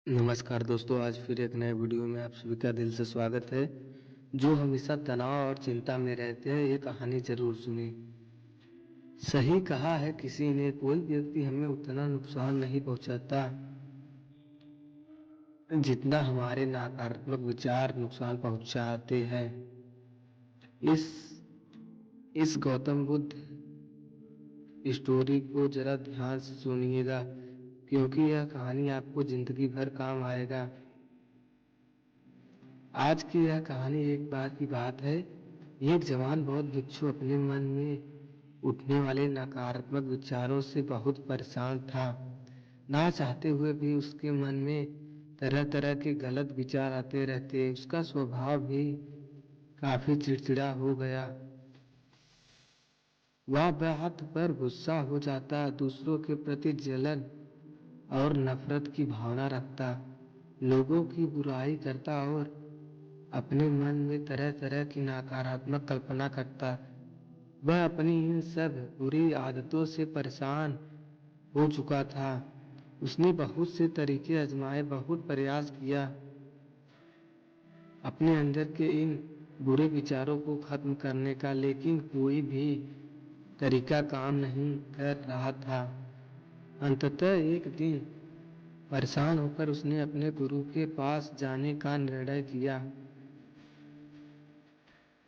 नमस्कार दोस्तों, आज फिर एक नए वीडियो में आप सभी का दिल से स्वागत है। जो हमेशा तनाव और चिंता में रहते हैं, ये कहानी जरूर सुनिए। सही कहा है किसी ने, कोई व्यक्ति हमें उतना नुकसान नहीं पहुंचाता जितना हमारे नकारात्मक विचार नुकसान पहुंचाते हैं। इस गौतम बुद्ध स्टोरी को जरा ध्यान से सुनिएगा, क्योंकि यह कहानी आपको जिंदगी भर काम आएगा। आज की यह कहानी एक बार की बात है। एक जवान बौद्ध भिक्षु अपने मन में उठने वाले नकारात्मक विचारों से बहुत परेशान था। ना चाहते हुए भी उसके मन में तरह तरह के गलत विचार आते रहते। उसका स्वभाव भी काफी चिड़चिड़ा हो गया। वह बात पर गुस्सा हो जाता, दूसरों के प्रति जलन और नफरत की भावना रखता, लोगों की बुराई करता और अपने मन में तरह तरह की नकारात्मक कल्पना करता। वह अपनी इन सब बुरी आदतों से परेशान हो चुका था। उसने बहुत से तरीके आजमाए, बहुत प्रयास किया अपने अंदर के इन बुरे विचारों को खत्म करने का, लेकिन कोई भी तरीका काम नहीं कर रहा था। अंततः एक दिन परेशान होकर उसने अपने गुरु के पास जाने का निर्णय किया।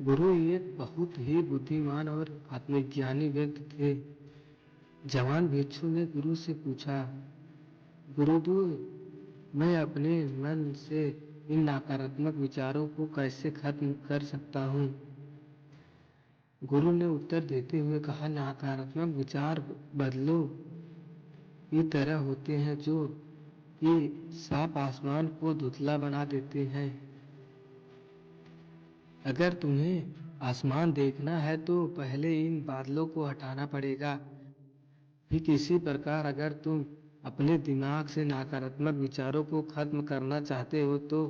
गुरु एक बहुत ही बुद्धिमान और आत्मज्ञानी व्यक्ति थे। जवान भिक्षु ने गुरु से पूछा, गुरुदेव, मैं अपने मन से इन नकारात्मक विचारों को कैसे खत्म कर सकता हूँ? गुरु ने उत्तर देते हुए कहा, नकारात्मक विचार बदलो की तरह होते हैं, जो कि साफ आसमान को धुंधला बना देते हैं। अगर तुम्हें आसमान देखना है तो पहले इन बादलों को हटाना पड़ेगा। ठीक इसी प्रकार अगर तुम अपने दिमाग से नकारात्मक विचारों को खत्म करना चाहते हो तो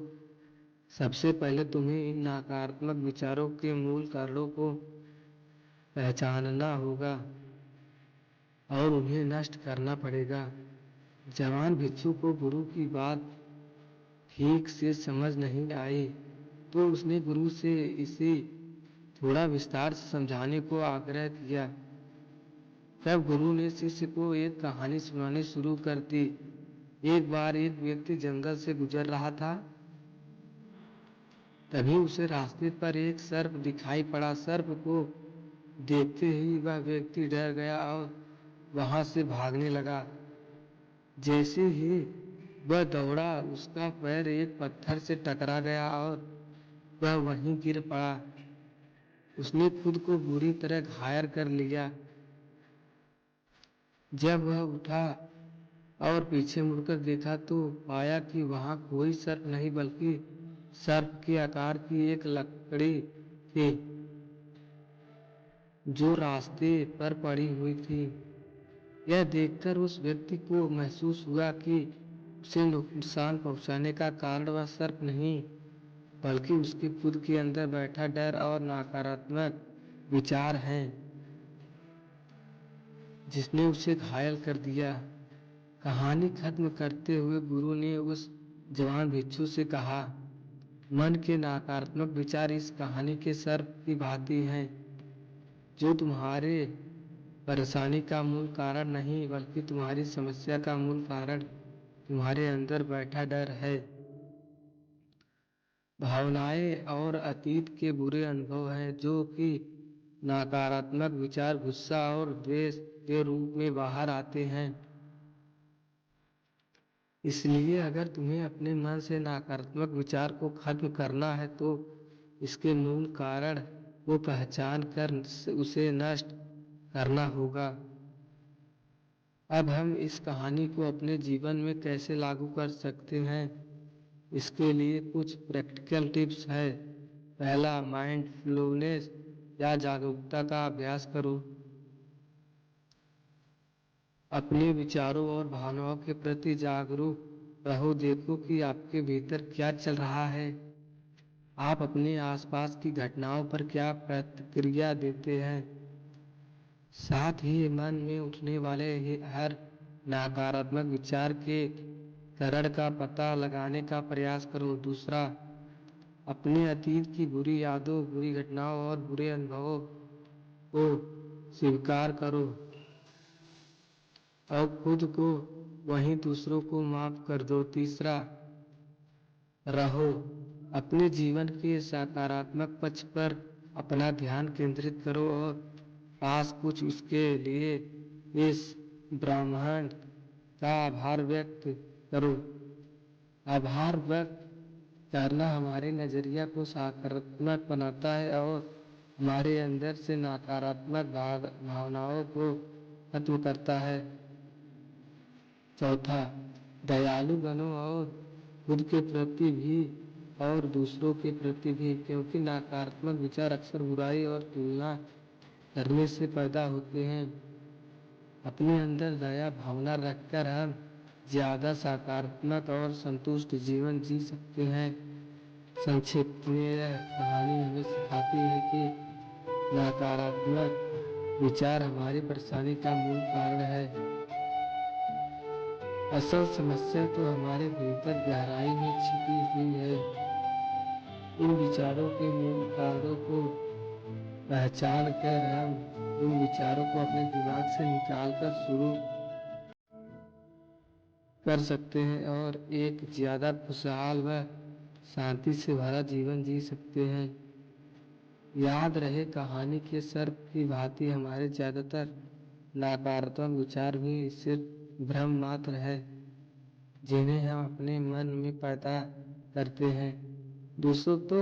सबसे पहले तुम्हें इन नकारात्मक विचारों के मूल कारणों को पहचानना होगा और उन्हें नष्ट करना पड़ेगा। जवान भिक्षु को गुरु की बात ठीक से समझ नहीं आई, तो उसने गुरु से इसे थोड़ा विस्तार से समझाने को आग्रह किया। तब गुरु ने शिष्य को एक कहानी सुनानी शुरू कर दी। एक बार एक व्यक्ति जंगल से गुजर रहा था। तभी उसे रास्ते पर एक सर्प दिखाई पड़ा। सर्प को देखते ही वह व्यक्ति डर गया और वहां से भागने लगा। जैसे ही वह दौड़ा, उसका पैर एक पत्थर से टकरा गया और वह वहीं गिर पड़ा। उसने खुद को बुरी तरह घायल कर लिया। जब वह उठा और पीछे मुड़कर देखा तो पाया कि वहां कोई सर्प नहीं, बल्कि सर्प के आकार की एक लकड़ी थी जो रास्ते पर पड़ी हुई थी। यह देखकर उस व्यक्ति को महसूस हुआ कि उसे नुकसान पहुंचाने का कारण वह सर्प नहीं, बल्कि उसके खुद के अंदर बैठा डर और नकारात्मक विचार हैं, जिसने उसे घायल कर दिया। कहानी खत्म करते हुए गुरु ने उस जवान भिक्षु से कहा, मन के नकारात्मक विचार इस कहानी के सर्प की भांति हैं, जो तुम्हारे परेशानी का मूल कारण नहीं, बल्कि तुम्हारी समस्या का मूल कारण तुम्हारे अंदर बैठा डर है। भावनाएं और अतीत के बुरे अनुभव हैं, जो कि नकारात्मक विचार, गुस्सा और द्वेष के रूप में बाहर आते हैं। इसलिए अगर तुम्हें अपने मन से नकारात्मक विचार को खत्म करना है तो इसके मूल कारण को पहचान कर उसे नष्ट करना होगा। अब हम इस कहानी को अपने जीवन में कैसे लागू कर सकते हैं, इसके लिए कुछ प्रैक्टिकल टिप्स है। पहला, माइंडफुलनेस या जागरूकता का अभ्यास करो। अपने विचारों और भावनाओं के प्रति जागरूक रहो। देखो कि आपके भीतर क्या चल रहा है। आप अपने आसपास की घटनाओं पर क्या प्रतिक्रिया देते हैं। साथ ही मन में उठने वाले हर नकारात्मक विचार के कारण का पता लगाने का प्रयास करो। दूसरा, अपने अतीत की बुरी यादों, बुरी घटनाओं और बुरे अनुभवों को स्वीकार करो और खुद को वहीं दूसरों को माफ कर दो। तीसरा, रहो अपने जीवन के सकारात्मक पक्ष पर अपना ध्यान केंद्रित करो और पास कुछ उसके लिए इस ब्रह्मांड का आभार व्यक्त करो। आभार व्यक्त करना हमारे नजरिया को सकारात्मक बनाता है और हमारे अंदर से नकारात्मक भावनाओं को खत्म करता है। चौथा, दयालु बनो और खुद के प्रति भी और दूसरों के प्रति भी, क्योंकि नकारात्मक विचार अक्सर बुराई और तुलना करने से पैदा होते हैं। अपने अंदर दया भावना रखकर हम ज्यादा सकारात्मक और संतुष्ट जीवन जी सकते हैं। संक्षिप्त में यह कहानी हमें सिखाती है कि नकारात्मक विचार हमारी परेशानी का मूल कारण है। असल समस्या तो हमारे भीतर गहराई में छिपी हुई है। इन विचारों के मूल कारणों को पहचान कर हम उन विचारों को अपने दिमाग से निकाल कर शुरू कर सकते हैं और एक ज्यादा खुशहाल व शांति से भरा जीवन जी सकते हैं। याद रहे, कहानी के सर्प की भांति हमारे ज्यादातर नकारात्मक विचार भी सिर्फ भ्रम मात्र है जिन्हें हम अपने मन में पैदा करते हैं। दोस्तों, तो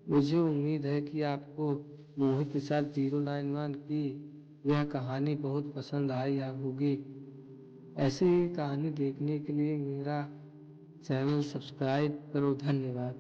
मुझे उम्मीद है कि आपको मोहित निषाद 091 की यह कहानी बहुत पसंद आई होगी। ऐसी ही कहानी देखने के लिए मेरा चैनल सब्सक्राइब करो। धन्यवाद।